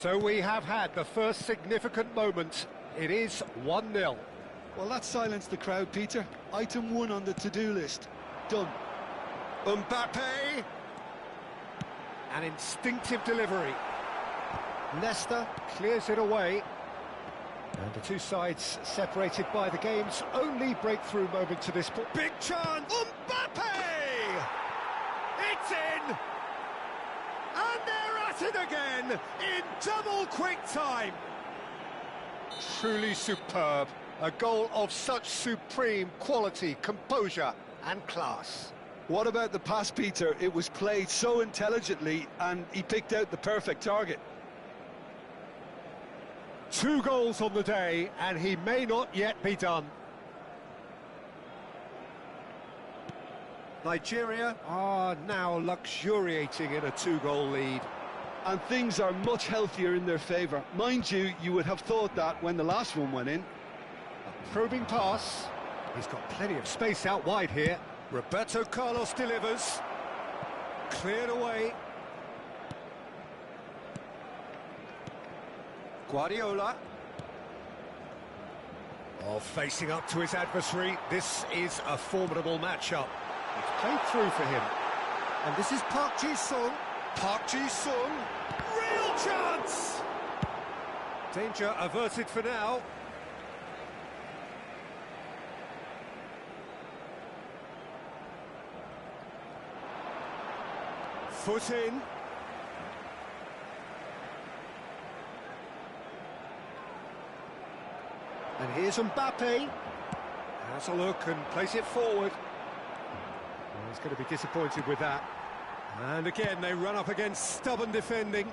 So we have had the first significant moment. It is 1-0. Well, that silenced the crowd, Peter. Item 1 on the to-do list. Done. Mbappe! An instinctive delivery. Leicester clears it away. And the two sides separated by the game's only breakthrough moment to this point. Big chance! Mbappe! It's in! And they're at it again in double quick time. Truly superb. A goal of such supreme quality, composure and class. What about the pass, Peter? It was played so intelligently and he picked out the perfect target. 2 goals on the day and he may not yet be done. Nigeria are now luxuriating in a 2-goal lead. And things are much healthier in their favour. Mind you, you would have thought that when the last one went in. A probing pass. He's got plenty of space out wide here. Roberto Carlos delivers. Cleared away. Guardiola. Oh, facing up to his adversary. This is a formidable matchup. It's played through for him. And this is Park Ji-sung. Park Ji-sung. Real chance! Danger averted for now. Foot in. And here's Mbappe. Has a look and plays it forward. Well, he's going to be disappointed with that. And again, they run up against stubborn defending.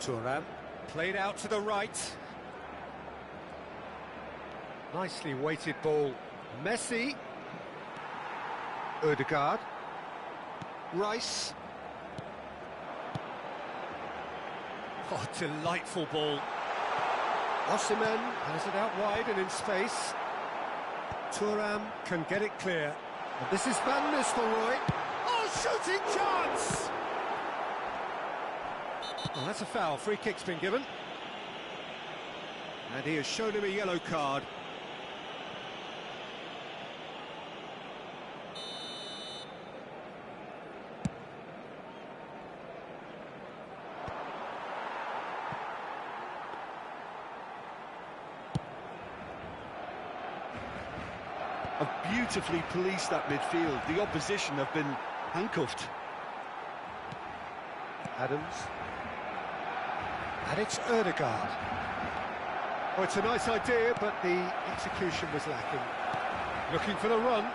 Thuram played out to the right. Nicely weighted ball. Messi. Ødegaard. Rice. Oh, delightful ball. Osimhen has it out wide and in space. Thuram can get it clear. And this is Van Nistelrooy. Oh, shooting chance! Well, that's a foul. Free kick's been given. And he has shown him a yellow card. Have beautifully policed that midfield. The opposition have been handcuffed. Adams. And it's Ødegaard. Oh, it's a nice idea, but the execution was lacking. Looking for the run.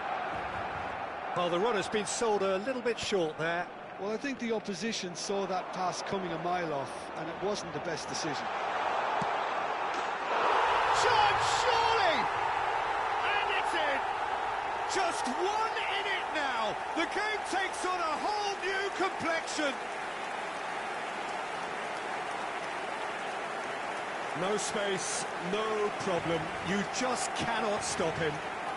Well, the run has been sold a little bit short there. Well, I think the opposition saw that pass coming a mile off, and it wasn't the best decision. Surely! And it's in! Just 1 in it now! The game takes on a whole new complexion! No space, no problem. You just cannot stop him.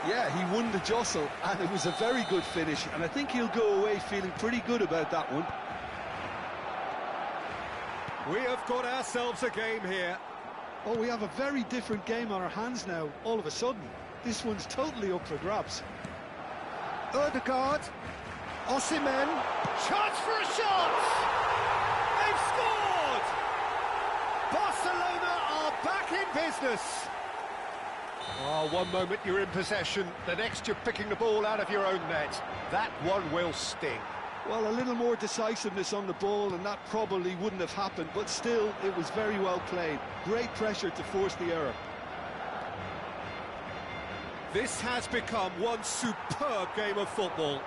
Yeah, he won the jostle, and it was a very good finish, and I think he'll go away feeling pretty good about that one. We have got ourselves a game here. Oh, we have a very different game on our hands now, all of a sudden. This one's totally up for grabs. Ødegaard. Osimhen. Chance for a shot! They've scored! Barcelona are back in business. Oh, one moment you're in possession, the next you're picking the ball out of your own net. That one will sting. Well, a little more decisiveness on the ball and that probably wouldn't have happened, but still, it was very well played. Great pressure to force the error. This has become one superb game of football.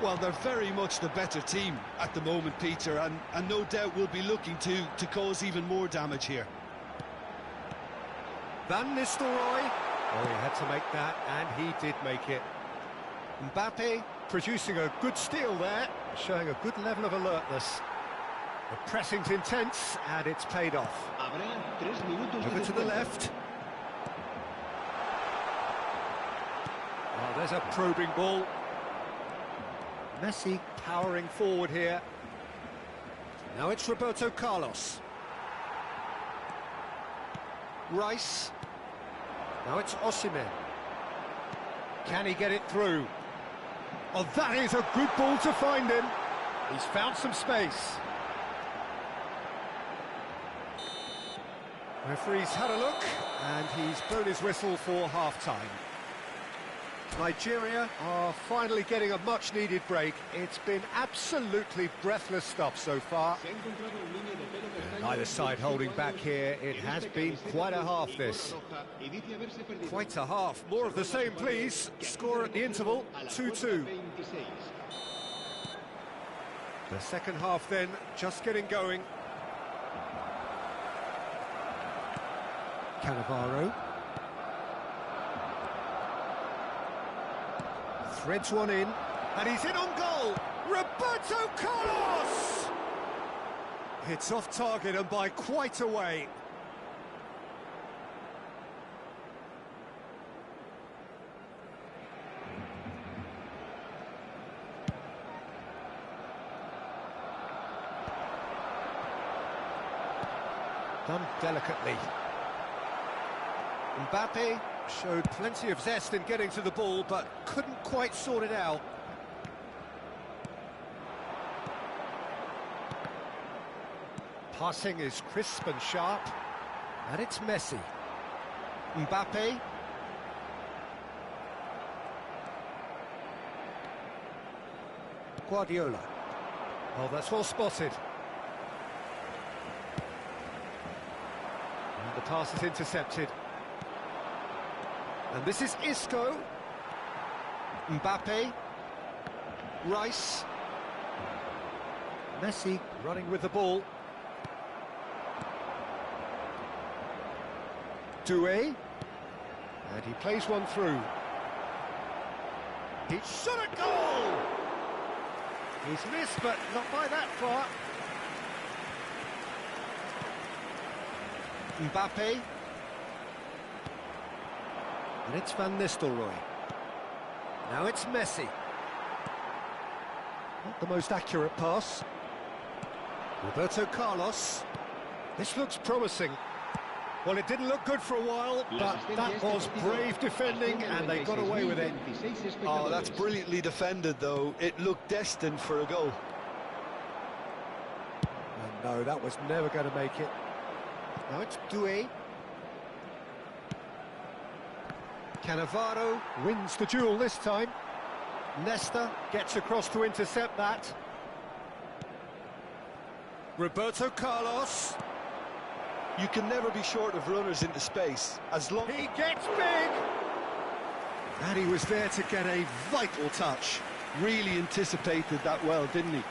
Well, they're very much the better team at the moment, Peter, and no doubt will be looking to cause even more damage here. Van Nistelrooy. Oh, he had to make that, and he did make it. Mbappe producing a good steal there, showing a good level of alertness. The pressing's intense, and it's paid off. Over to the left. Oh, there's a probing ball. Messi powering forward here. Now it's Roberto Carlos. Rice. Now it's Osimhen. Can he get it through? Oh, that is a good ball to find him. He's found some space. Referee's had a look, and he's blown his whistle for half-time. Nigeria are finally getting a much-needed break. It's been absolutely breathless stuff so far. Neither side holding back here. It has been quite a half, this. Quite a half. More of the same, please. Score at the interval, 2-2. The second half, then, just getting going. Cannavaro. Threads one in, and he's in on goal! Roberto Carlos! It's off target and by quite a way. Done delicately. Mbappe showed plenty of zest in getting to the ball, but couldn't quite sort it out. Passing is crisp and sharp, and it's Messi. Mbappe. Guardiola. Oh, that's well spotted. And the pass is intercepted. And this is Isco. Mbappe. Rice. Messi running with the ball. Doué. And he plays one through. He shot a goal! He's missed, but not by that far. Mbappe. And it's Van Nistelrooy. Now it's Messi. Not the most accurate pass. Roberto Carlos. This looks promising. Well, it didn't look good for a while, but that was brave defending, and they got away with it. Oh, that's brilliantly defended, though. It looked destined for a goal. And no, that was never going to make it. Now it's Doué. Cannavaro wins the duel this time. Nesta gets across to intercept that. Roberto Carlos. You can never be short of runners into space, as long... He gets big! And he was there to get a vital touch. Really anticipated that well, didn't he?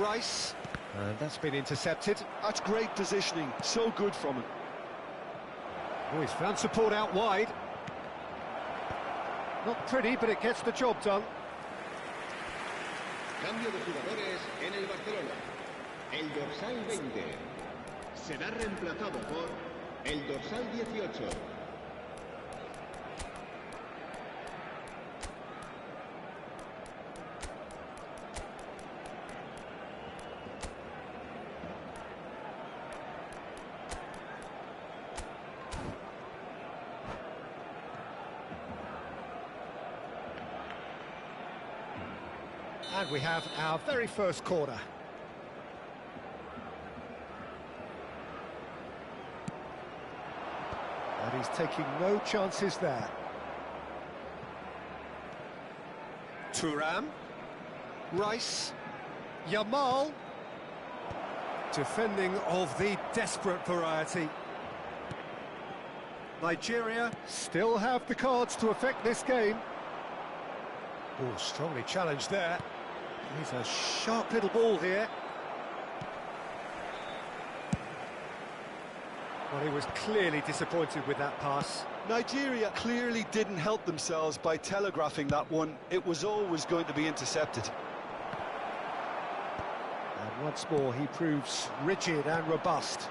Rice. And that's been intercepted. That's great positioning, so good from him. Oh, he's found support out wide. Not pretty, but it gets the job done. Cambio de jugadores en el Barcelona. El dorsal 20 será reemplazado por el dorsal 18. And we have our very first corner. And he's taking no chances there. Thuram. Rice. Yamal. Defending of the desperate variety. Nigeria still have the cards to affect this game. Oh, strongly challenged there. He's a sharp little ball here. Well, he was clearly disappointed with that pass. Nigeria clearly didn't help themselves by telegraphing that one. It was always going to be intercepted. And once more, he proves rigid and robust.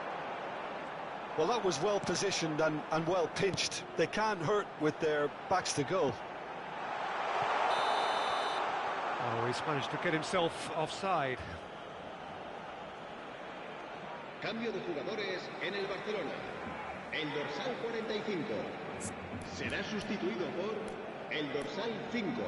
Well, that was well positioned and well pinched. They can't hurt with their backs to goal. Oh, he's managed to get himself offside. Cambio de jugadores en el Barcelona. El dorsal 45 será sustituido por el dorsal 5.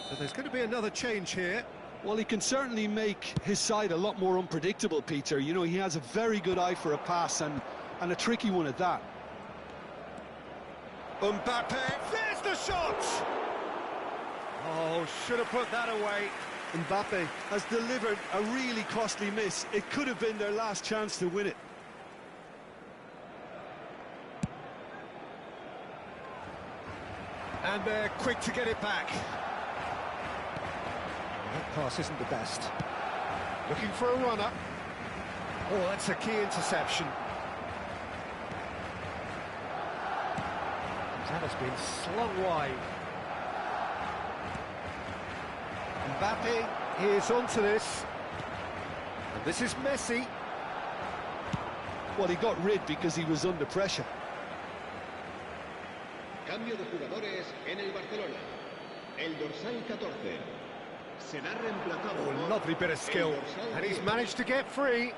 So there's going to be another change here. Well, he can certainly make his side a lot more unpredictable, Peter. You know, he has a very good eye for a pass and a tricky one at that. Mbappe, there's the shot! Oh, should have put that away. Mbappe has delivered a really costly miss. It could have been their last chance to win it. And they're quick to get it back. That pass isn't the best. Looking for a runner. Oh, that's a key interception. That has been slung wide. Mbappe is onto this. And this is Messi. Well, he got rid because he was under pressure. Cambio de jugadores en el Barcelona. El dorsal 14 será reemplazado Oh, por lovely bit of skill. el dorsal And he's 10. managed to get free.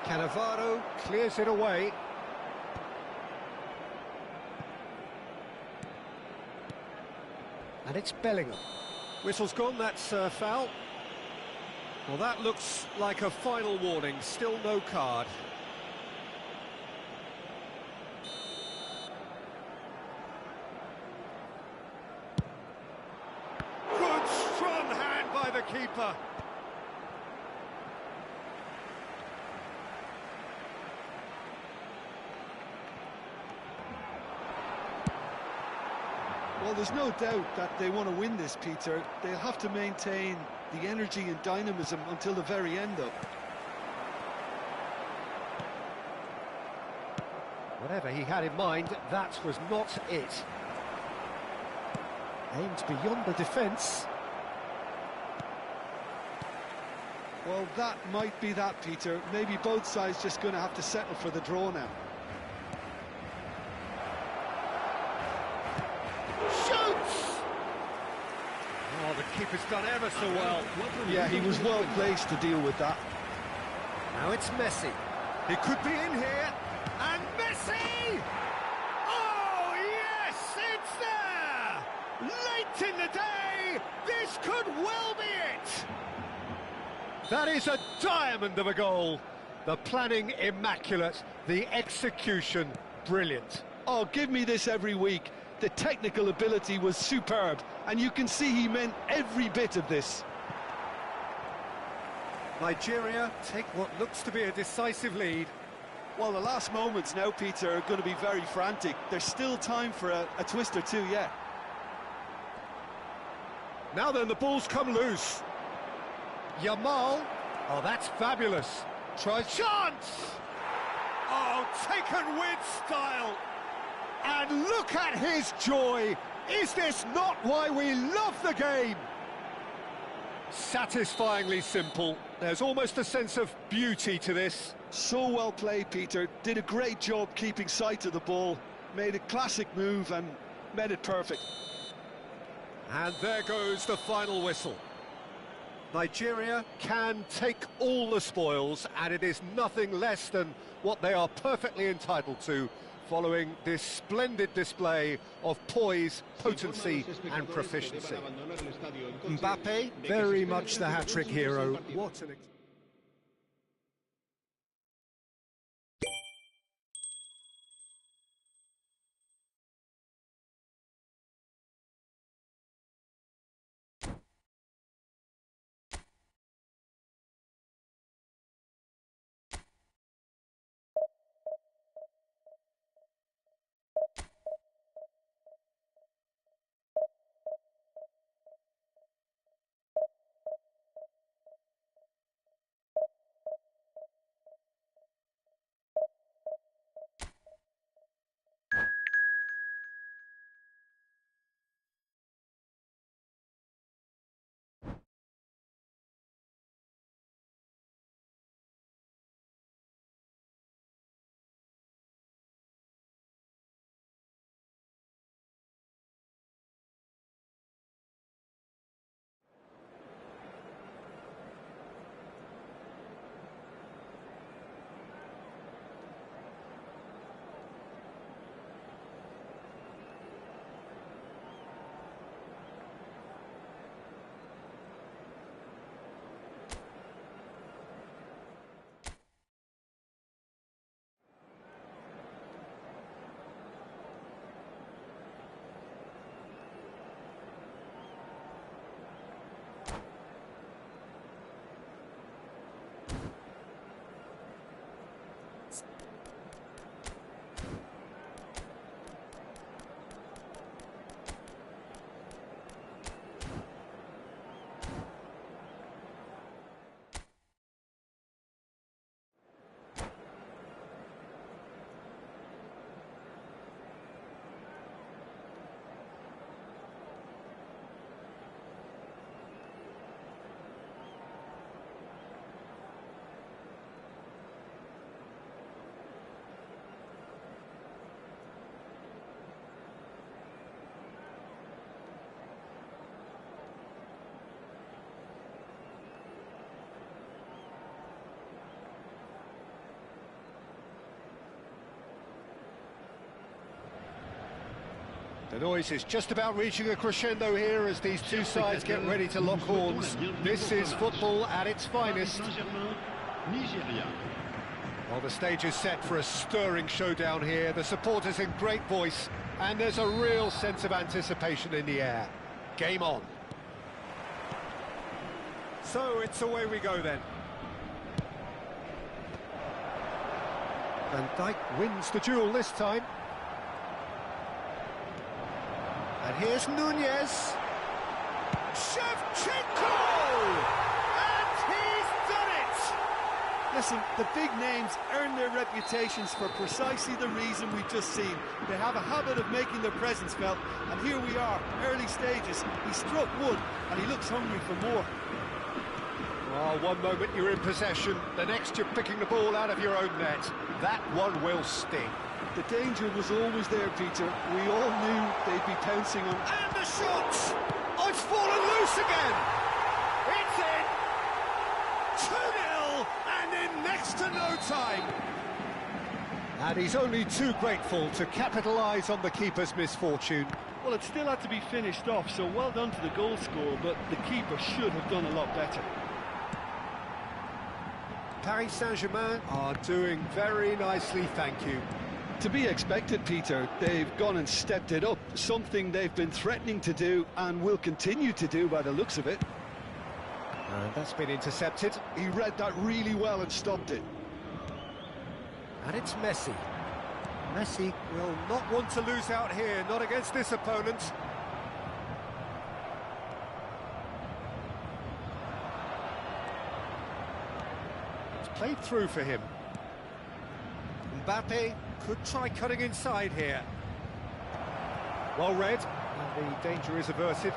Cannavaro clears it away. And it's Bellingham. Whistle's gone, that's foul. Well, that looks like a final warning, still no card. Good strong hand by the keeper. Well, there's no doubt that they want to win this, Peter. They'll have to maintain the energy and dynamism until the very end, though. Whatever he had in mind, that was not it. Aimed beyond the defence. Well, that might be that, Peter. Maybe both sides just going to have to settle for the draw now. Shoots! Oh, the keeper's done ever so well. Yeah, he was well placed to deal with that. Now it's Messi. He could be in here. And Messi! Oh, yes, it's there! Late in the day, this could well be it! That is a diamond of a goal. The planning immaculate, the execution brilliant. Oh, give me this every week. The technical ability was superb, and you can see he meant every bit of this. Nigeria take what looks to be a decisive lead. Well, the last moments now, Peter, are going to be very frantic. There's still time for a twist or two yet. Now then, the ball's come loose. Yamal. Oh, that's fabulous. Tries. Chance! Oh, taken with style. And look at his joy. Is this not why we love the game? Satisfyingly simple. There's almost a sense of beauty to this. So well played, Peter. Did a great job keeping sight of the ball. Made a classic move and made it perfect. And there goes the final whistle. Nigeria can take all the spoils, and it is nothing less than what they are perfectly entitled to, following this splendid display of poise, potency and proficiency. Mbappe, very much the hat-trick hero. What an The noise is just about reaching a crescendo here as these two sides get ready to lock horns. This is football at its finest. Well, the stage is set for a stirring showdown here. The supporters in great voice, and there's a real sense of anticipation in the air. Game on. So it's away we go then. Van Dijk wins the duel this time. And here's Nunez. Shevchenko! And he's done it! Listen, the big names earn their reputations for precisely the reason we've just seen. They have a habit of making their presence felt, and here we are, early stages. He struck wood, and he looks hungry for more. Oh, one moment you're in possession, the next you're picking the ball out of your own net. That one will sting. The danger was always there, Peter. We all knew they'd be pouncing on... And the shot! Oh, it's fallen loose again! It's in! 2-0, and in next to no time! And he's only too grateful to capitalise on the keeper's misfortune. Well, it still had to be finished off, so well done to the goal scorer, but the keeper should have done a lot better. Paris Saint-Germain are doing very nicely, thank you. To be expected, Peter. They've gone and stepped it up, something they've been threatening to do and will continue to do by the looks of it. And that's been intercepted. He read that really well and stopped it. And it's Messi. Messi will not want to lose out here, not against this opponent. It's played through for him. Mbappe could try cutting inside here. Well read, and the danger is averted.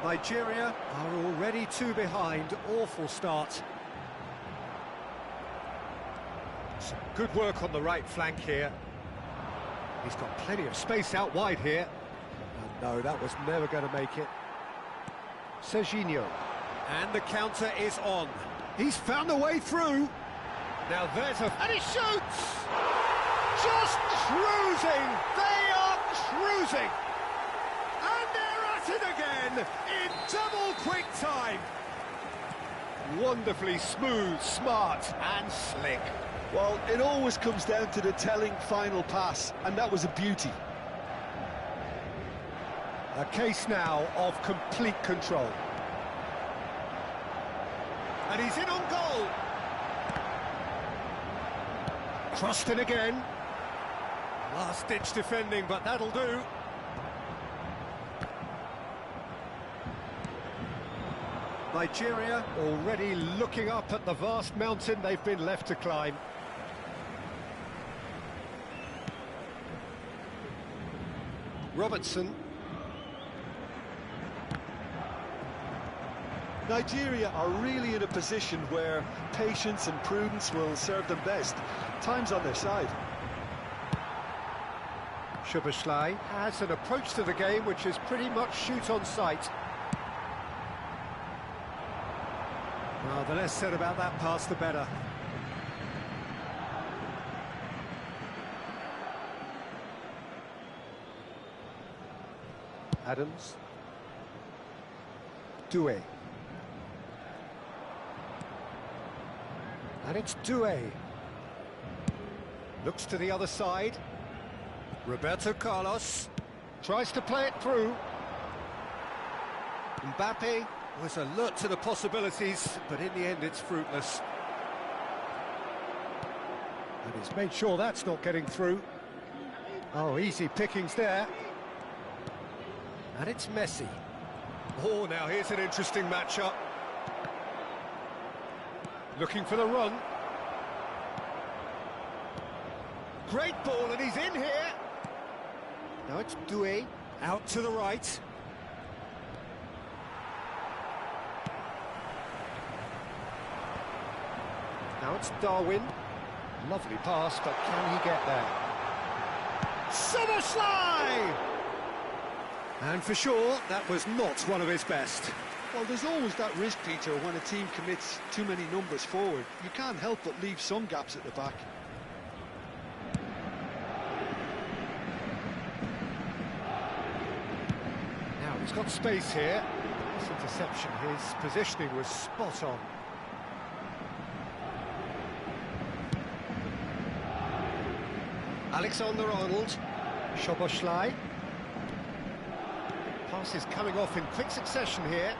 Nigeria are already two behind. Awful start. Some good work on the right flank here. He's got plenty of space out wide here. And no, that was never going to make it. Serginho. And the counter is on. He's found a way through. Now there's a... And he shoots! Just cruising! They are cruising! And they're at it again in double quick time. Wonderfully smooth, smart and slick. Well, it always comes down to the telling final pass, and that was a beauty. A case now of complete control. And he's in on goal. Crossed in again. Last-ditch defending, but that'll do. Nigeria already looking up at the vast mountain they've been left to climb. Robertson. Nigeria are really in a position where patience and prudence will serve them best. Time's on their side. Szoboszlai has an approach to the game which is pretty much shoot on sight. Well, the less said about that pass, the better. Adams. Doué. And it's Doué. Looks to the other side. Roberto Carlos tries to play it through. Mbappe was alert to the possibilities, but in the end it's fruitless. And he's made sure that's not getting through. Oh, easy pickings there. And it's Messi. Oh, now here's an interesting matchup. Looking for the run. Great ball, and he's in here. Now it's Doué, out to the right. Now it's Darwin. Lovely pass, but can he get there? Szoboszlai! And for sure, that was not one of his best. Well, there's always that risk, Peter, when a team commits too many numbers forward. You can't help but leave some gaps at the back. He's got space here. This interception, his positioning was spot on. Alexander-Arnold, Szoboszlai. Passes coming off in quick succession here.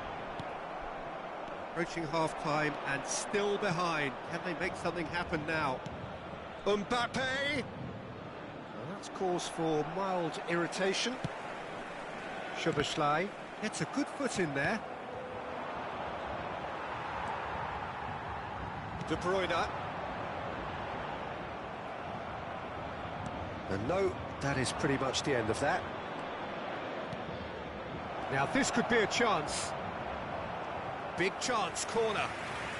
Approaching half-time and still behind. Can they make something happen now? Mbappe! Well, that's cause for mild irritation. Szoboszlai gets a good foot in there. De Bruyne. And no, that is pretty much the end of that. Now this could be a chance. Big chance, corner.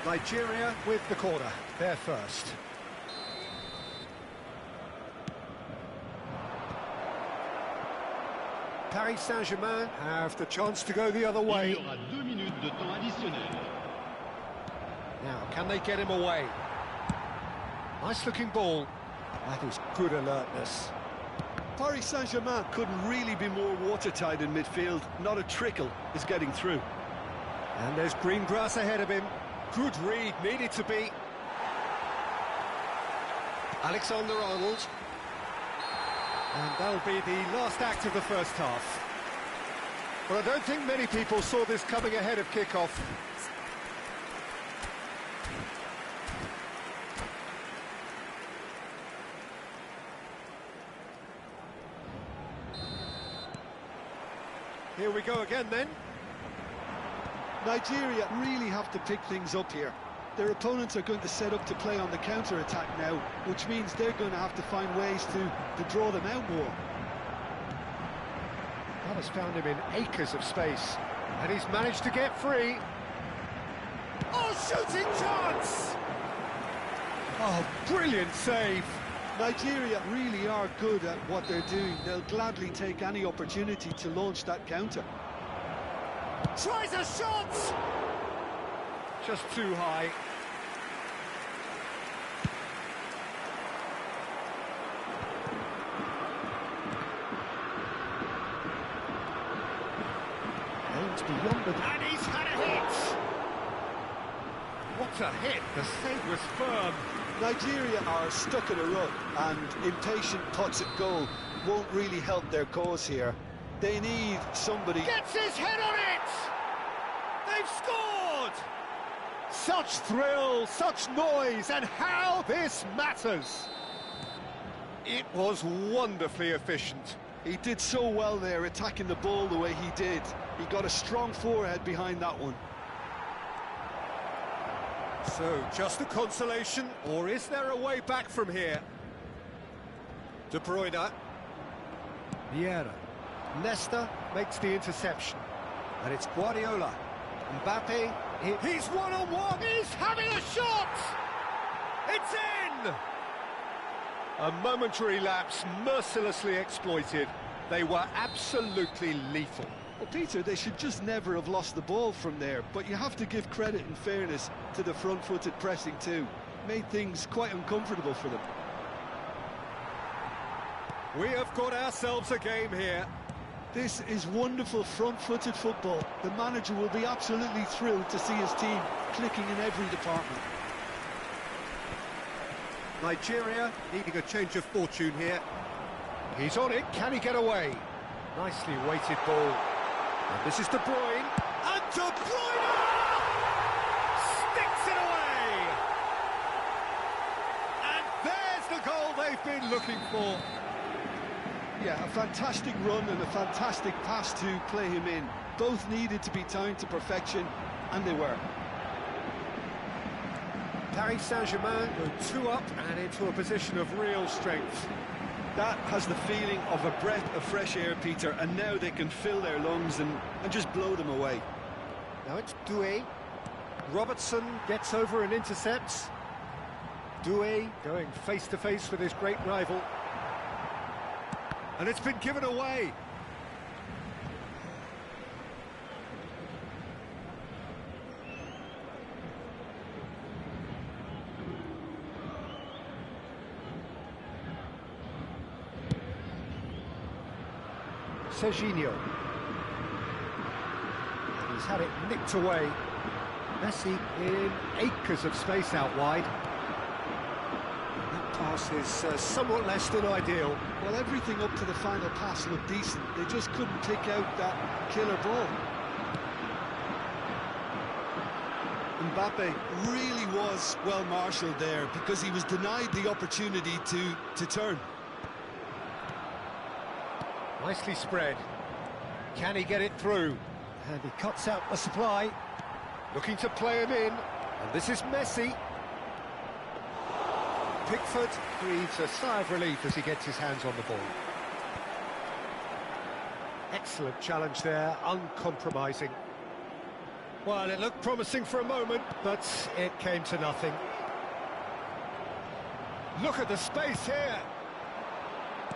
Nigeria with the corner. They're first. Paris Saint-Germain have the chance to go the other way. Il y aura 2 minutes de temps additionnel. Now, can they get him away? Nice looking ball. That is good alertness. Paris Saint-Germain couldn't really be more watertight in midfield. Not a trickle is getting through. And there's green grass ahead of him. Good read, needed to be. Alexander-Arnold. And that'll be the last act of the first half. Well, I don't think many people saw this coming ahead of kick-off. Here we go again then. Nigeria really have to pick things up here. Their opponents are going to set up to play on the counter-attack now, which means they're going to have to find ways to draw them out more. That has found him in acres of space, and he's managed to get free. Oh, shooting chance! Oh, brilliant save! Nigeria really are good at what they're doing. They'll gladly take any opportunity to launch that counter. Tries a shot! Just too high. Aims beyond the... And he's had a hit! What a hit! The save was firm. Nigeria are stuck in a rut, and impatient putts at goal won't really help their cause here. They need somebody... Gets his head on it! They've scored! Such thrill, such noise, and how this matters! It was wonderfully efficient. He did so well there, attacking the ball the way he did. He got a strong forehead behind that one. So, just a consolation, or is there a way back from here? De Bruyne. Vieira. Nesta makes the interception. And it's Guardiola. Mbappe. He's one-on-one! He's having a shot! It's in! A momentary lapse, mercilessly exploited. They were absolutely lethal. Well, Peter, they should just never have lost the ball from there, but you have to give credit and fairness to the front-footed pressing too. Made things quite uncomfortable for them. We have got ourselves a game here. This is wonderful front-footed football. The manager will be absolutely thrilled to see his team clicking in every department. Nigeria needing a change of fortune here. He's on it, can he get away? Nicely weighted ball. And this is De Bruyne. And De Bruyne! Sticks it away! And there's the goal they've been looking for. Yeah, a fantastic run and a fantastic pass to play him in. Both needed to be timed to perfection, and they were. Paris Saint-Germain go 2 up and into a position of real strength. That has the feeling of a breath of fresh air, Peter, and now they can fill their lungs and just blow them away. Now it's Doué. Robertson gets over and intercepts. Doué going face-to-face with his great rival. And it's been given away. Serginho. He's had it nicked away. Messi in acres of space out wide. That pass is somewhat less than ideal. Well, everything up to the final pass looked decent. They just couldn't pick out that killer ball. Mbappe really was well marshalled there because he was denied the opportunity to turn. Nicely spread. Can he get it through? And he cuts out the supply. Looking to play him in. And this is Messi. Pickford breathes a sigh of relief as he gets his hands on the ball. Excellent challenge there, uncompromising. Well, it looked promising for a moment, but it came to nothing. Look at the space here.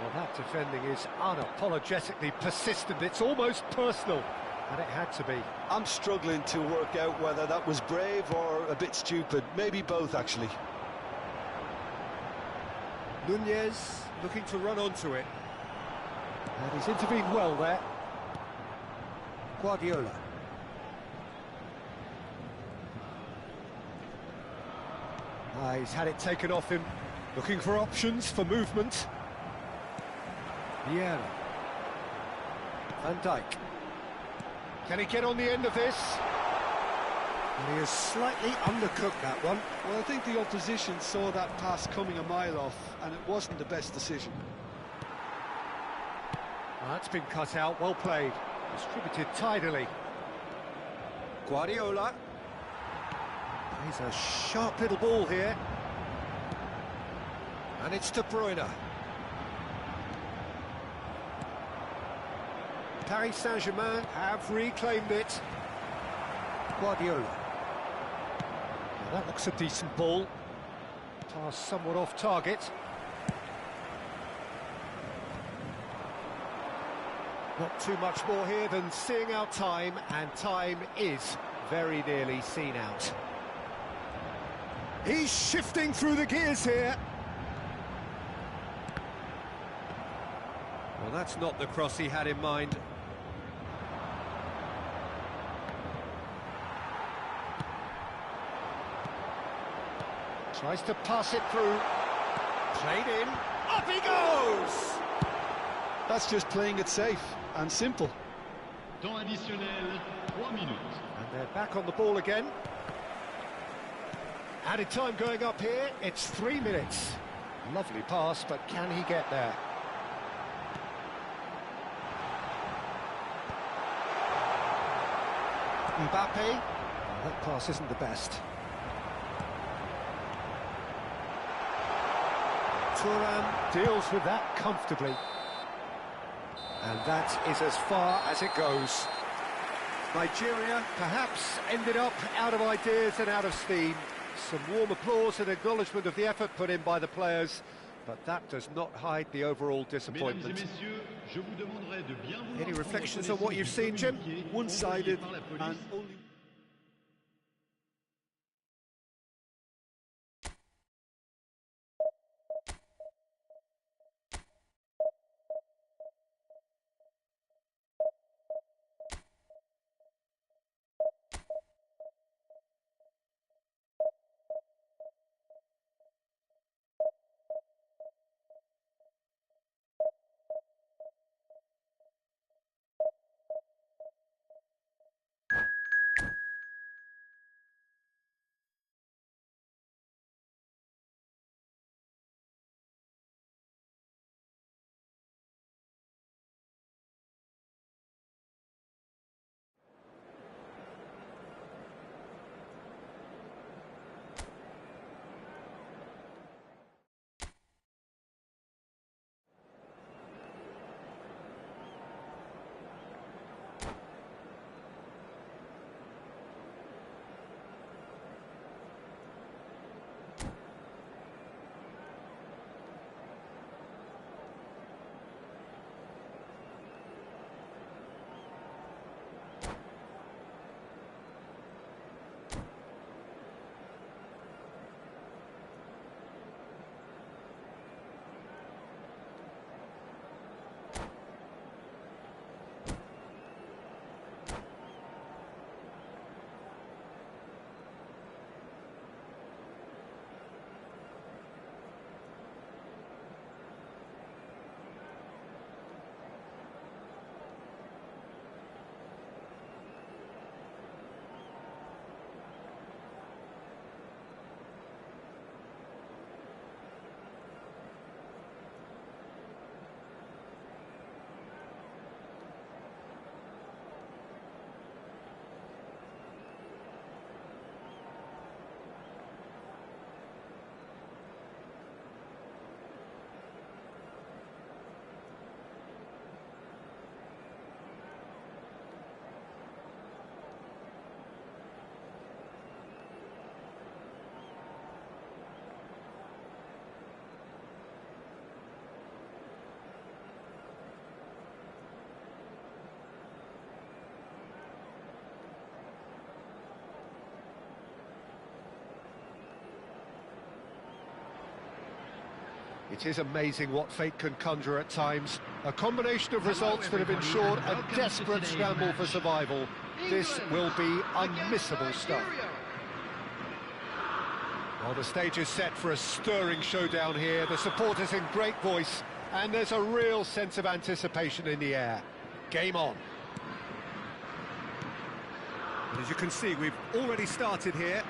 Well, that defending is unapologetically persistent. It's almost personal, and it had to be. I'm struggling to work out whether that was brave or a bit stupid. Maybe both, actually. Nunez looking to run onto it. And he's intervened well there. Guardiola. He's had it taken off him. Looking for options for movement. Vieira. Van Dijk. Can he get on the end of this? And he has slightly undercooked that one. Well, I think the opposition saw that pass coming a mile off, and it wasn't the best decision. Well, that's been cut out, well played. Distributed tidily. Guardiola. He's a sharp little ball here. And it's De Bruyne. Paris Saint-Germain have reclaimed it. Guardiola. Now that looks a decent ball. Pass somewhat off target. Not too much more here than seeing out time, and time is very nearly seen out. He's shifting through the gears here. Well, that's not the cross he had in mind. Tries to pass it through. Played in. Up he goes! That's just playing it safe and simple. Temps additionnel, 3 minutes. And they're back on the ball again. Added time going up here, it's 3 minutes. Lovely pass, but can he get there? Mbappe. Oh, that pass isn't the best. Thuram deals with that comfortably. And that is as far as it goes. Nigeria perhaps ended up out of ideas and out of steam. Some warm applause and acknowledgement of the effort put in by the players, but that does not hide the overall disappointment. Any reflections on what you've seen, Jim? One-sided and only... It is amazing what fate can conjure at times. A combination of results that have ensured a desperate scramble for survival. This will be unmissable stuff. Well, the stage is set for a stirring showdown here. The supporters in great voice, and there's a real sense of anticipation in the air. Game on. And as you can see, we've already started here.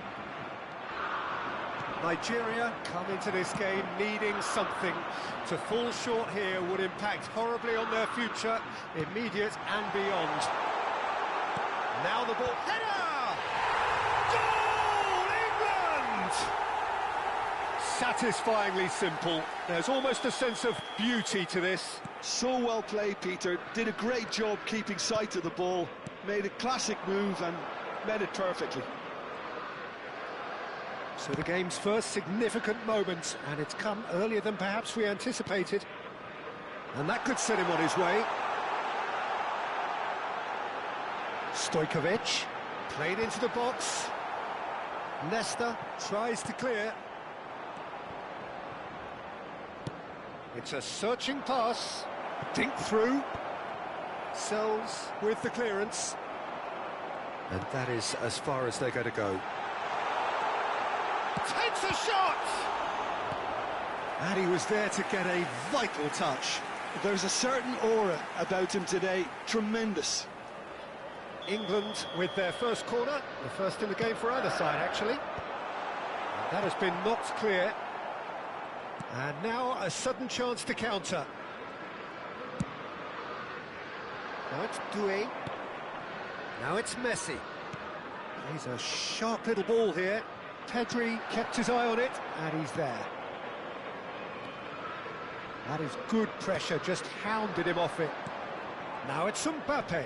Nigeria come into this game needing something. To fall short here would impact horribly on their future, immediate and beyond. Now the ball... Header! Goal, England! Satisfyingly simple. There's almost a sense of beauty to this. So well played, Peter. Did a great job keeping sight of the ball. Made a classic move and met it perfectly. So the game's first significant moment, and it's come earlier than perhaps we anticipated. And that could set him on his way. Stojkovic, played into the box. Nesta tries to clear. It's a searching pass. Dink through. Sells with the clearance. And that is as far as they're going to go. Takes a shot! And he was there to get a vital touch. There's a certain aura about him today. Tremendous. England with their first corner. The first in the game for either side, actually. That has been knocked clear. And now a sudden chance to counter. Now it's Doué. Now it's Messi. He's a sharp little ball here. Pedri kept his eye on it, and he's there. That is good pressure, just hounded him off it. Now it's Mbappe.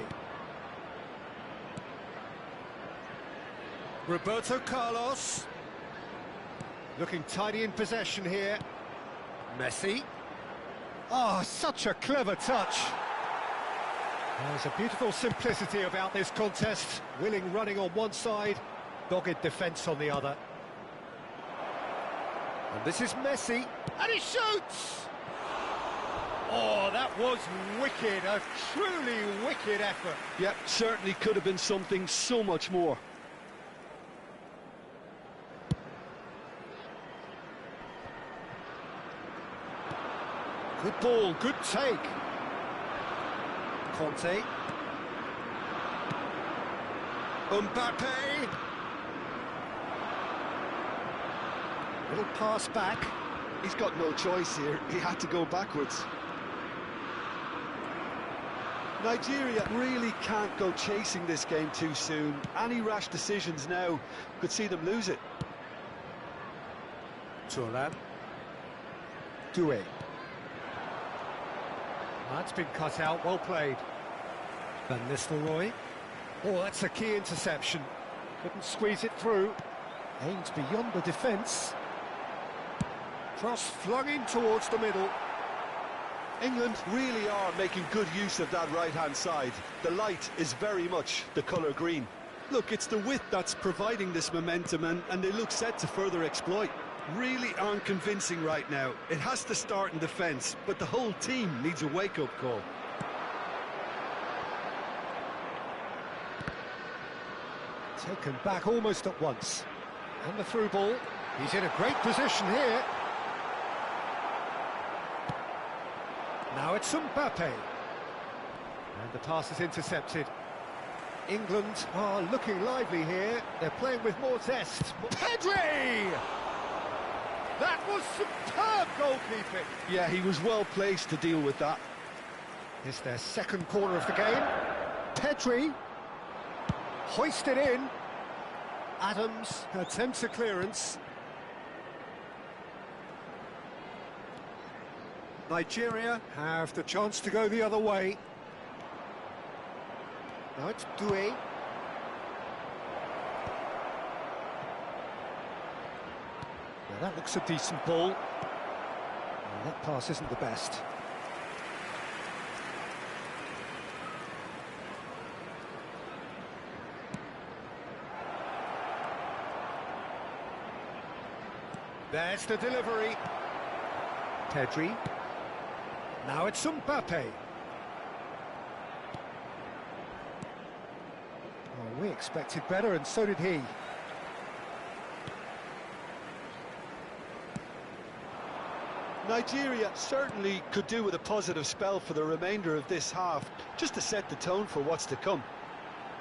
Roberto Carlos. Looking tidy in possession here. Messi. Oh, such a clever touch. There's a beautiful simplicity about this contest. Willing running on one side, dogged defence on the other. And this is Messi, and he shoots! Oh, that was wicked, a truly wicked effort. Yep, certainly could have been something so much more. Good ball, good take. Conte. Mbappe. Little pass back. He's got no choice here. He had to go backwards. Nigeria really can't go chasing this game too soon. Any rash decisions now could see them lose it. Turan. Doué. That's been cut out, well played. Van Nistelrooy. Oh, that's a key interception. Couldn't squeeze it through. Aimed beyond the defence. Cross flung in towards the middle. England really are making good use of that right-hand side. The light is very much the colour green. Look, it's the width that's providing this momentum, and they look set to further exploit. Really aren't convincing right now. It has to start in defence, but the whole team needs a wake-up call. Taken back almost at once. And the through ball. He's in a great position here. Now it's Mbappe. And the pass is intercepted. England are looking lively here. They're playing with more zest. Pedri! That was superb goalkeeping. Yeah, he was well placed to deal with that. It's their second corner of the game. Pedri hoisted in. Adams attempts a clearance. Nigeria have the chance to go the other way. Now it's Doué. Now that looks a decent ball. And that pass isn't the best. There's the delivery. Pedri. Now it's Mbappe. Oh, we expected better, and so did he. Nigeria certainly could do with a positive spell for the remainder of this half, just to set the tone for what's to come.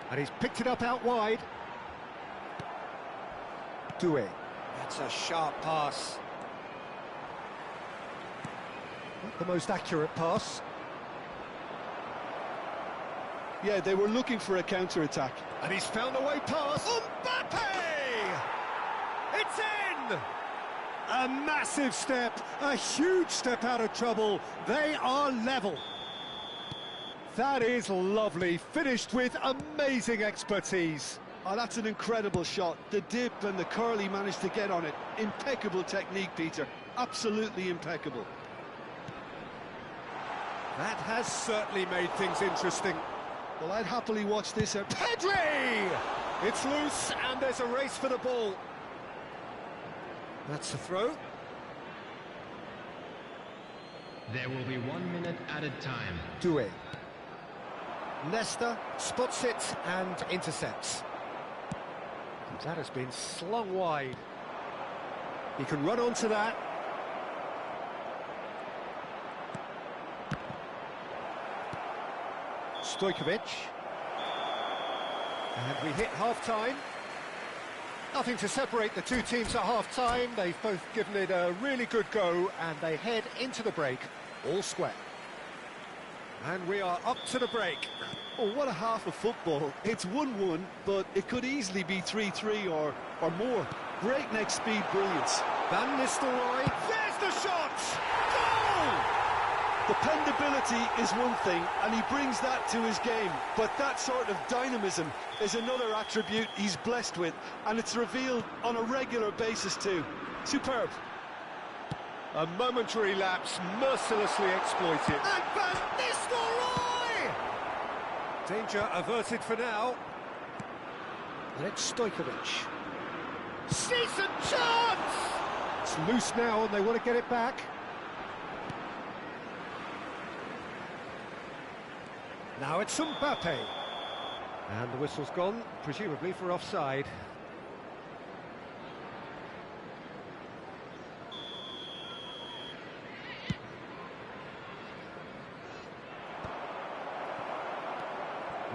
And he's picked it up out wide. Doué. That's a sharp pass. Not the most accurate pass. Yeah, they were looking for a counter-attack. And he's found a way past. Mbappe! It's in! A massive step, a huge step out of trouble. They are level. That is lovely, finished with amazing expertise. Oh, that's an incredible shot. The dip and the curl he managed to get on it. Impeccable technique, Peter. Absolutely impeccable. That has certainly made things interesting. Well, I'd happily watch this. Pedri! It's loose, and there's a race for the ball. That's a throw. There will be 1 minute added time. Doué. Nesta spots it and intercepts. That has been slung wide. He can run onto that. Stojkovic. And we hit half-time. Nothing to separate the two teams at half-time. They've both given it a really good go, and they head into the break all square. And we are up to the break. Oh, what a half of football. It's 1-1, but it could easily be 3-3 or more. Breakneck speed brilliance. Van Nistelrooy, there's the shot! Goal! Dependability is one thing, and he brings that to his game, but that sort of dynamism is another attribute he's blessed with, and it's revealed on a regular basis too. Superb. A momentary lapse, mercilessly exploited. And Van Nistelrooy! Danger averted for now. And it's Stojkovic. Decent chance! It's loose now, and they want to get it back. Now it's Mbappe. And the whistle's gone, presumably for offside.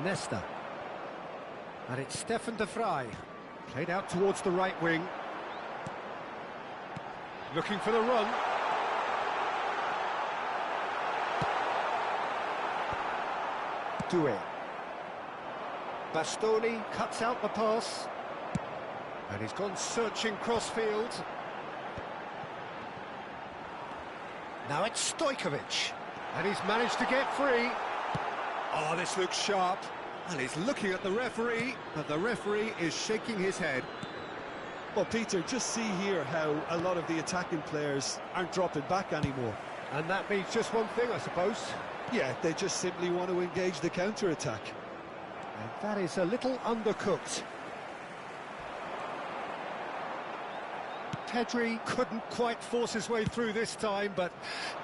Nesta. And it's Stefan de Vrij. Played out towards the right wing. Looking for the run. Doué. Bastoni cuts out the pass. And he's gone searching crossfield. Now it's Stojkovic. And he's managed to get free. Oh, this looks sharp. And he's looking at the referee, but the referee is shaking his head. Well, Peter, just see here how a lot of the attacking players aren't dropping back anymore. And that means just one thing, I suppose. Yeah, they just simply want to engage the counter-attack. And that is a little undercooked. Pedri couldn't quite force his way through this time, but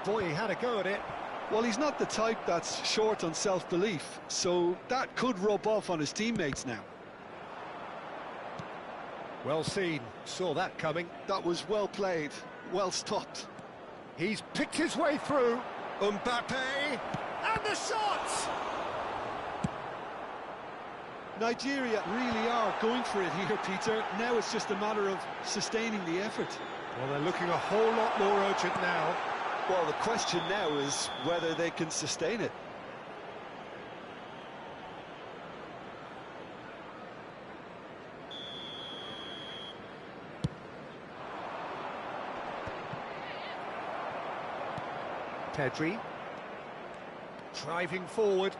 boy, he had a go at it. Well, he's not the type that's short on self-belief, so that could rub off on his teammates now. Well seen, saw that coming. That was well played, well stopped. He's picked his way through. Mbappe, and the shot! Nigeria really are going for it here, Peter. Now it's just a matter of sustaining the effort. Well, they're looking a whole lot more urgent now. Well, the question now is whether they can sustain it. Pedri, driving forward.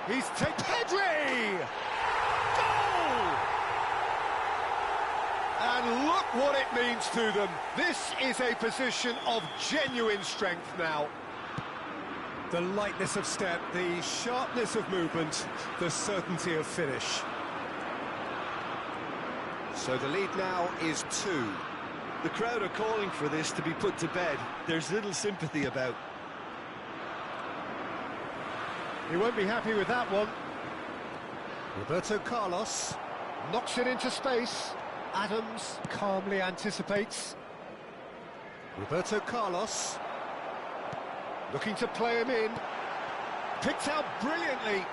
He's taken Pedri! Goal! And look what it means to them. This is a position of genuine strength now. The lightness of step, the sharpness of movement, the certainty of finish. So the lead now is 2. The crowd are calling for this to be put to bed. There's little sympathy about. He won't be happy with that one. Roberto Carlos knocks it into space. Adams calmly anticipates. Roberto Carlos looking to play him in. Picked out brilliantly.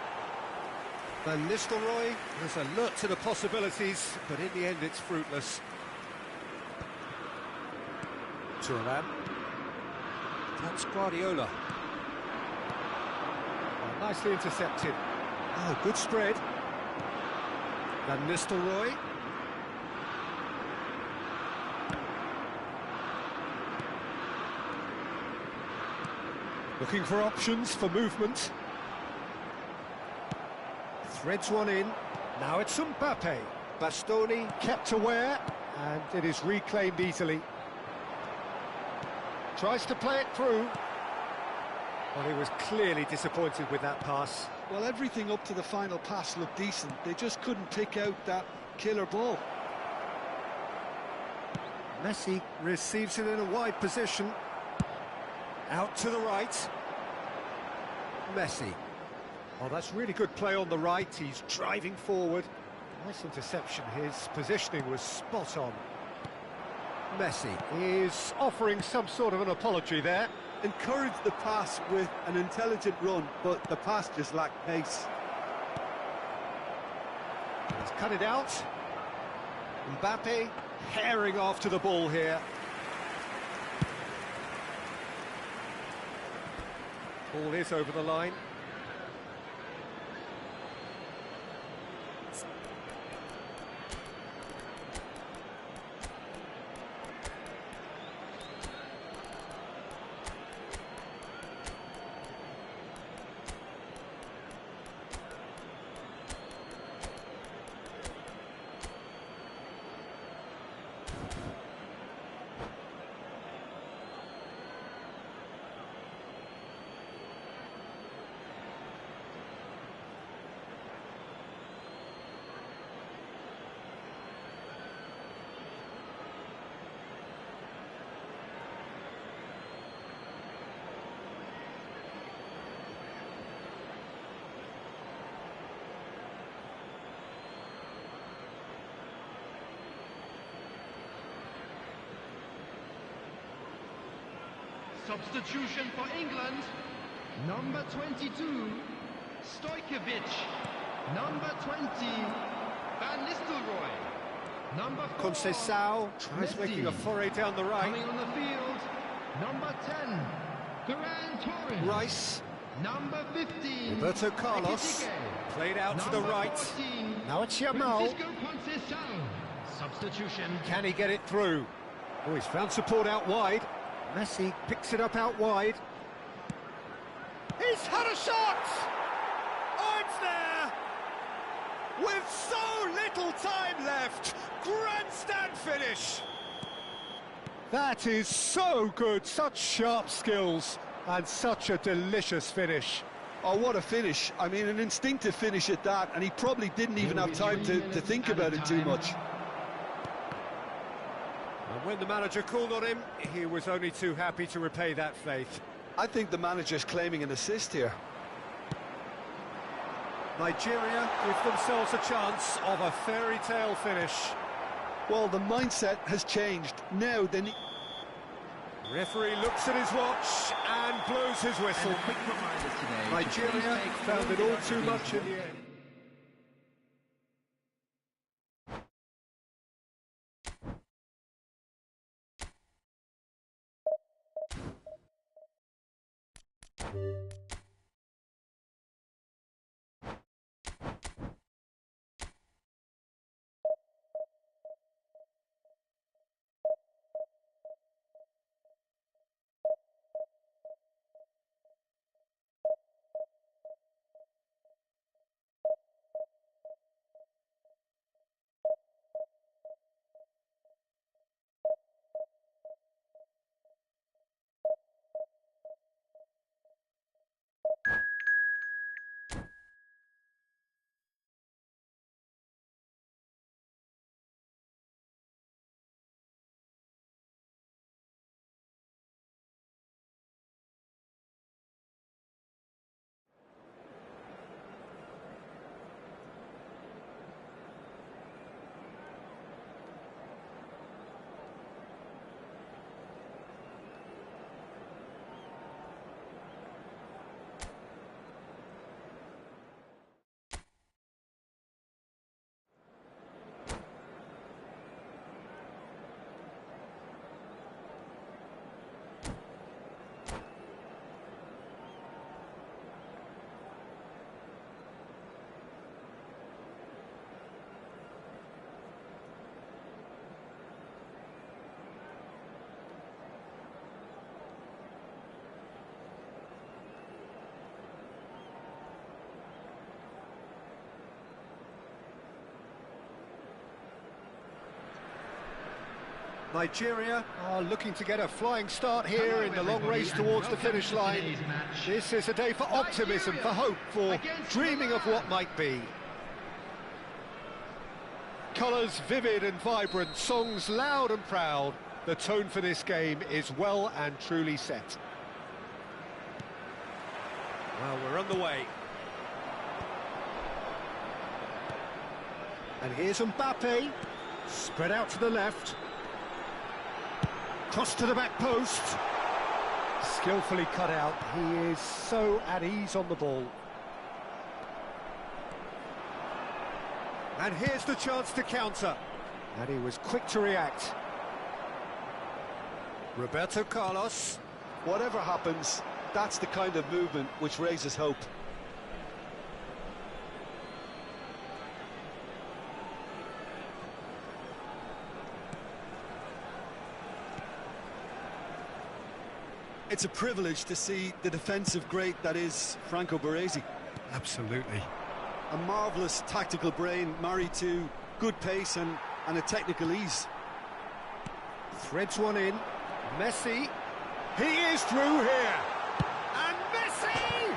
Van Nistelrooy was alert to the possibilities, but in the end it's fruitless. Thuram. That's Guardiola. Oh, nicely intercepted. Oh, good spread. Van Nistelrooy. Looking for options for movement. Threads one in. Now it's Mbappe. Bastoni kept aware, and it is reclaimed easily. Tries to play it through. Well, he was clearly disappointed with that pass. Well, everything up to the final pass looked decent. They just couldn't pick out that killer ball. Messi receives it in a wide position. Out to the right. Messi. Oh, that's really good play on the right. He's driving forward. Nice interception. His positioning was spot on. Messi is offering some sort of an apology there. Encouraged the pass with an intelligent run, but the pass just lacked pace. He's cut it out. Mbappe herring after the ball here. Ball is over the line. Substitution for England. Number 22, Stojkovic. Number 20, Van Nistelrooy. Number 4, Conceição tries Messi. making a foray down the right. Coming on the field, number 10, Ferran Torres. Rice. Number 15, Roberto Carlos. Ekitike. Played out to the Number right. 14, Now it's Yamal. Francisco Conceição. Substitution. Can he get it through? Oh, he's found support out wide. Messi picks it up out wide. He's had a shot! Oh, it's there! With so little time left, grandstand finish! That is so good, such sharp skills, and such a delicious finish. Oh, what a finish. I mean, an instinctive finish at that, and he probably didn't even have time to think about it too much. And when the manager called on him, he was only too happy to repay that faith. I think the manager's claiming an assist here. Nigeria give themselves a chance of a fairy tale finish. Well, the mindset has changed. Now they need... Referee looks at his watch and blows his whistle. Nigeria found it all too much in the end. Nigeria are looking to get a flying start here in the long race towards the finish line. This is a day for optimism, for hope, for dreaming of what might be. Colours vivid and vibrant, songs loud and proud. The tone for this game is well and truly set. Well, we're on the way. And here's Mbappe, spread out to the left. Cross to the back post. Skillfully cut out. He is so at ease on the ball. And here's the chance to counter. And he was quick to react. Roberto Carlos. Whatever happens, that's the kind of movement which raises hope. It's a privilege to see the defensive great that is Franco Baresi. Absolutely. A marvellous tactical brain married to good pace and a technical ease. Threads one in. Messi. He is through here. And Messi!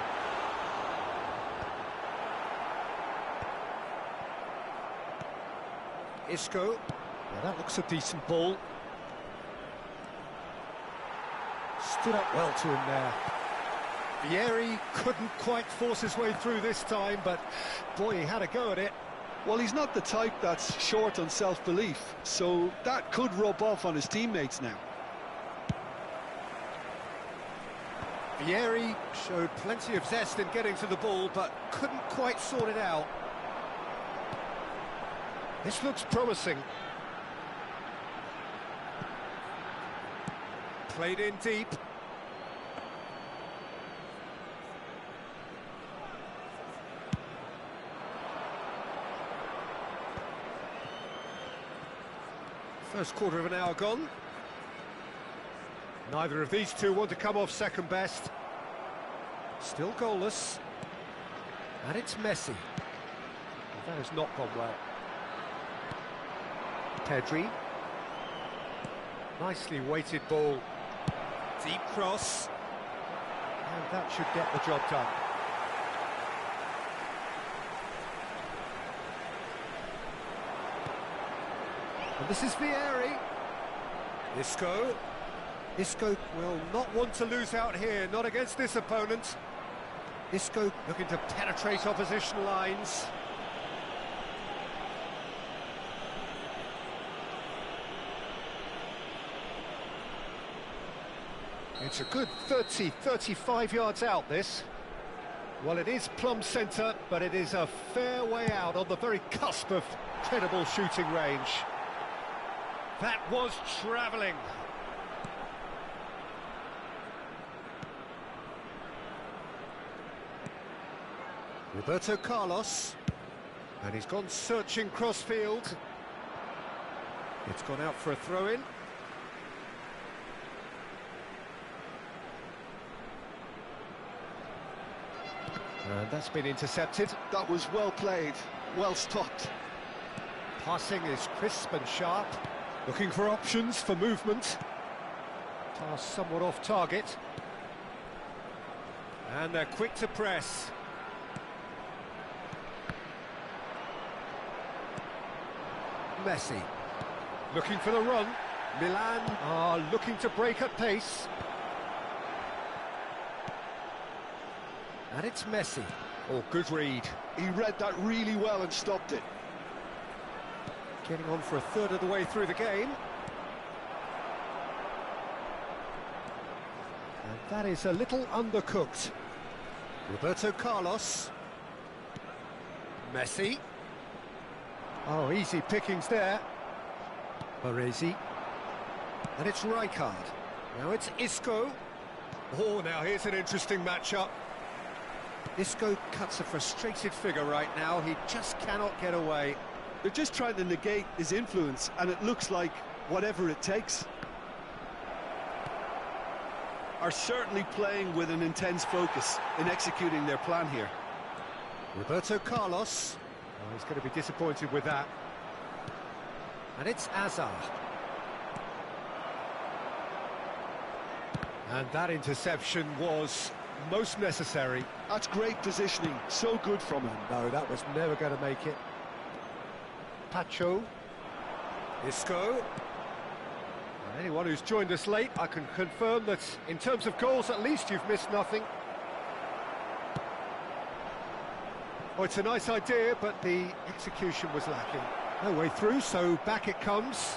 Isco. Now that looks a decent ball. Stood up well to him there. Vieri couldn't quite force his way through this time, but boy, he had a go at it. Well, he's not the type that's short on self-belief, so that could rub off on his teammates now. Vieri showed plenty of zest in getting to the ball, but couldn't quite sort it out. This looks promising. Played in deep. First quarter of an hour gone. Neither of these two want to come off second best. Still goalless. And it's Messi. Well, that has not gone well. Pedri. Nicely weighted ball. Deep cross. And that should get the job done. And this is Vieri. Isco. Isco will not want to lose out here, not against this opponent. Isco looking to penetrate opposition lines. It's a good 30, 35 yards out, this. Well, it is plumb centre, but it is a fair way out on the very cusp of credible shooting range. That was travelling. Roberto Carlos. And he's gone searching crossfield. It's gone out for a throw-in. And that's been intercepted. That was well played, well stopped. Passing is crisp and sharp. Looking for options for movement. Pass somewhat off target. And they're quick to press. Messi. Looking for the run. Milan are looking to break at pace. And it's Messi. Oh, good read. He read that really well and stopped it. Getting on for a third of the way through the game. And that is a little undercooked. Roberto Carlos. Messi. Oh, easy pickings there. Baresi. And it's Rijkaard. Now it's Isco. Oh, now here's an interesting matchup. Isco cuts a frustrated figure right now. He just cannot get away. They're just trying to negate his influence, and it looks like whatever it takes. Are certainly playing with an intense focus in executing their plan here. Roberto Carlos. Oh, he's going to be disappointed with that. And it's Hazard. And that interception was most necessary. That's great positioning, so good from him. No, that was never going to make it. Pacho. Isco. Anyone who's joined us late, I can confirm that in terms of goals, at least you've missed nothing. Oh, it's a nice idea, but the execution was lacking. No way through, so back it comes.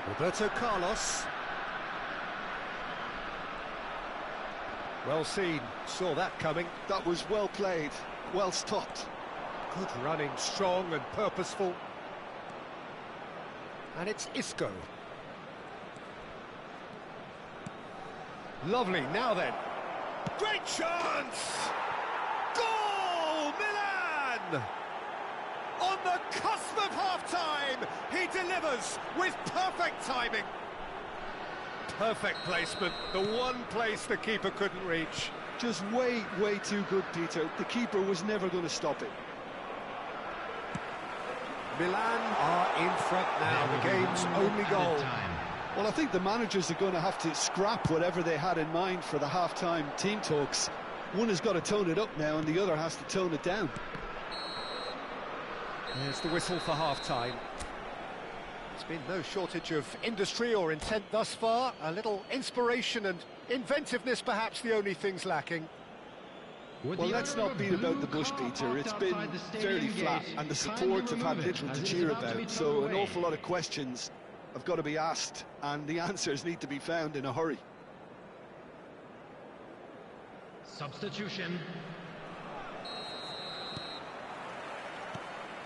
Roberto Carlos. Well seen, saw that coming. That was well played, well stopped. Good running, strong and purposeful. And it's Isco. Lovely, now then. Great chance! Goal, Milan! On the cusp of half-time, he delivers with perfect timing. Perfect placement, the one place the keeper couldn't reach. Just way too good, Peter. The keeper was never going to stop it. Milan are in front now, the game's only goal. Well, I think the managers are going to have to scrap whatever they had in mind for the half-time team talks. One has got to tone it up now and the other has to tone it down. There's the whistle for half-time. There's been no shortage of industry or intent thus far. A little inspiration and inventiveness, perhaps the only things lacking. Well, let's not beat about the bush, Peter. It's been fairly flat, and the support have had little to cheer about, so an awful lot of questions have got to be asked, and the answers need to be found in a hurry. Substitution.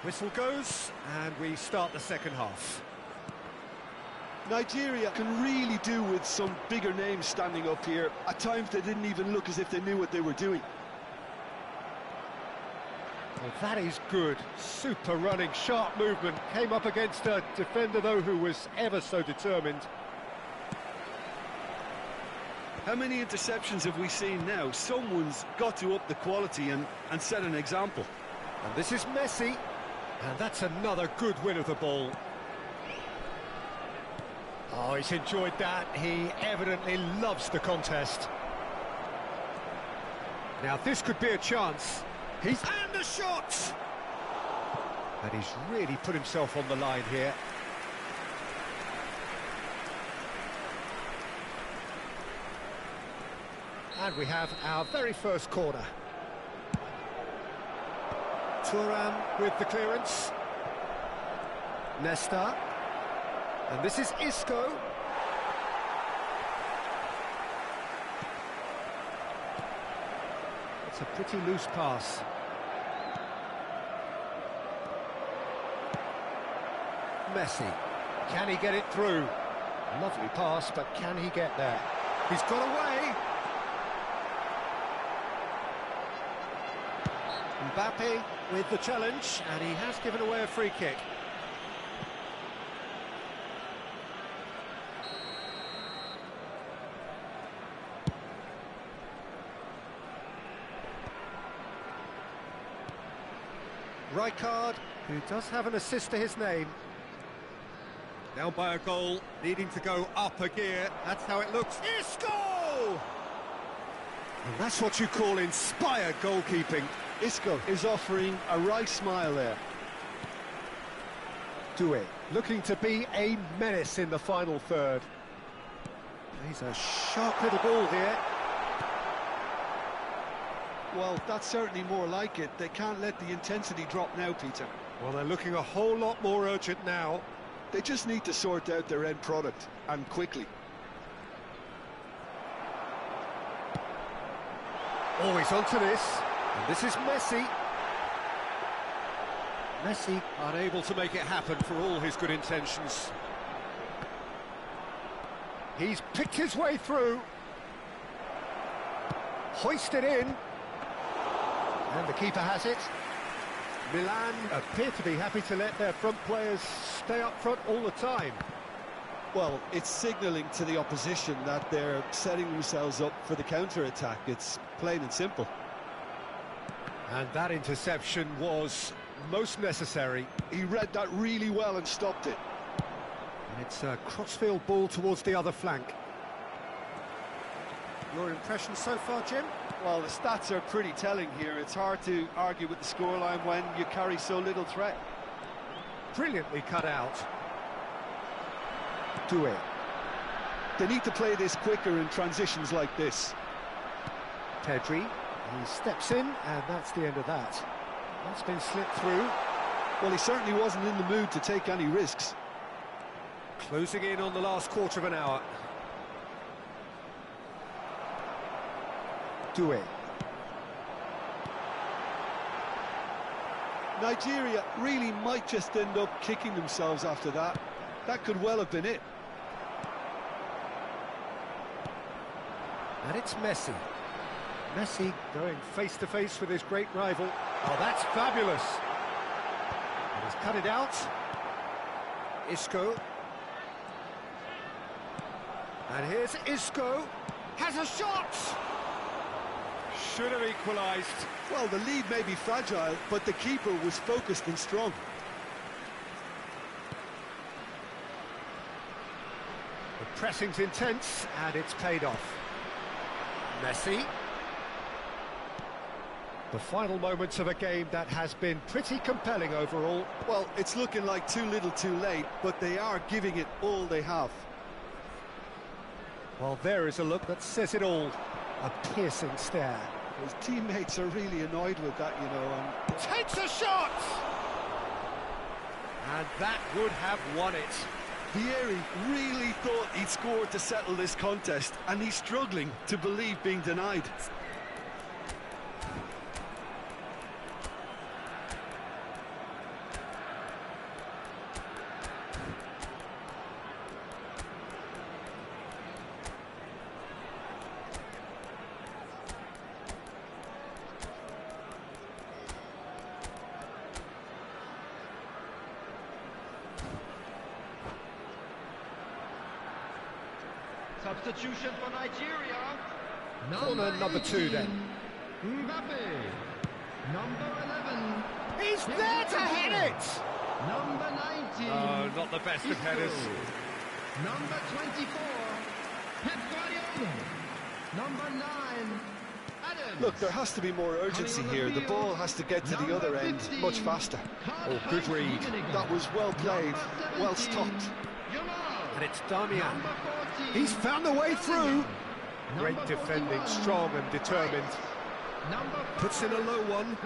Whistle goes, and we start the second half. Nigeria can really do with some bigger names standing up here. At times they didn't even look as if they knew what they were doing. Well, that is good. Super running, sharp movement. Came up against a defender, though, who was ever so determined. How many interceptions have we seen now? Someone's got to up the quality and set an example. And this is Messi. And that's another good win of the ball. Oh, he's enjoyed that. He evidently loves the contest. Now, this could be a chance. And the shot! And he's really put himself on the line here. And we have our very first corner. Thuram with the clearance. Nesta. And this is Isco. It's a pretty loose pass. Messi. Can he get it through? Lovely pass, but can he get there? He's got away. Mbappe with the challenge, and he has given away a free kick. Rijkaard, who does have an assist to his name. Down by a goal, needing to go up a gear. That's how it looks. Isco! And that's what you call inspired goalkeeping. Isco is offering a right smile there. Doué, looking to be a menace in the final third. He's a sharp little ball here. Well, that's certainly more like it. They can't let the intensity drop now, Peter. Well, they're looking a whole lot more urgent now. They just need to sort out their end product, and quickly. Always onto this, and this is Messi. Messi unable to make it happen for all his good intentions. He's picked his way through. Hoisted in. And the keeper has it. Milan appear to be happy to let their front players stay up front all the time. Well, it's signalling to the opposition that they're setting themselves up for the counter-attack. It's plain and simple. And that interception was most necessary. He read that really well and stopped it. And it's a crossfield ball towards the other flank. Your impression so far, Jim? Well, the stats are pretty telling here. It's hard to argue with the scoreline when you carry so little threat. Brilliantly cut out. Do it. They need to play this quicker in transitions like this. Pedri, he steps in, and that's the end of that. That's been slipped through. Well, he certainly wasn't in the mood to take any risks. Closing in on the last quarter of an hour. Do it. Nigeria really might just end up kicking themselves after that. That could well have been it. And it's Messi. Messi going face-to-face with his great rival. Oh, that's fabulous. And he's cut it out. Isco. And here's Isco. Has a shot! Should have equalised. Well, the lead may be fragile, but the keeper was focused and strong. The pressing's intense, and it's paid off. Messi. The final moments of a game that has been pretty compelling overall. Well, it's looking like too little too late, but they are giving it all they have. Well, there is a look that says it all. A piercing stare. His teammates are really annoyed with that, you know. Takes a shot! And that would have won it. Vieri really thought he'd scored to settle this contest, and he's struggling to believe being denied. Substitution for Nigeria. Corner number 2 then. Mbappe. Number 11. He's there to hit it! Number 19. Oh, not the best of headers. Number 24. Pep Guardiola. Number 9. Adams. Look, there has to be more urgency here. The ball has to get to the other end much faster. Oh, good read. That was well played, well stopped. And it's Damian. He's found a way through. Great defending, strong and determined. Puts in a low one.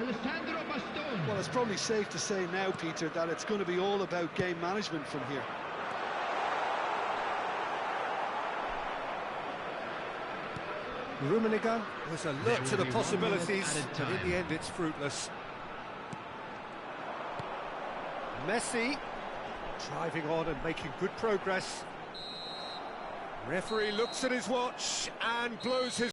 Well, it's probably safe to say now, Peter, that it's going to be all about game management from here. Rummenigge was alert to the possibilities, but in the end it's fruitless. Messi driving on and making good progress. Referee looks at his watch and blows his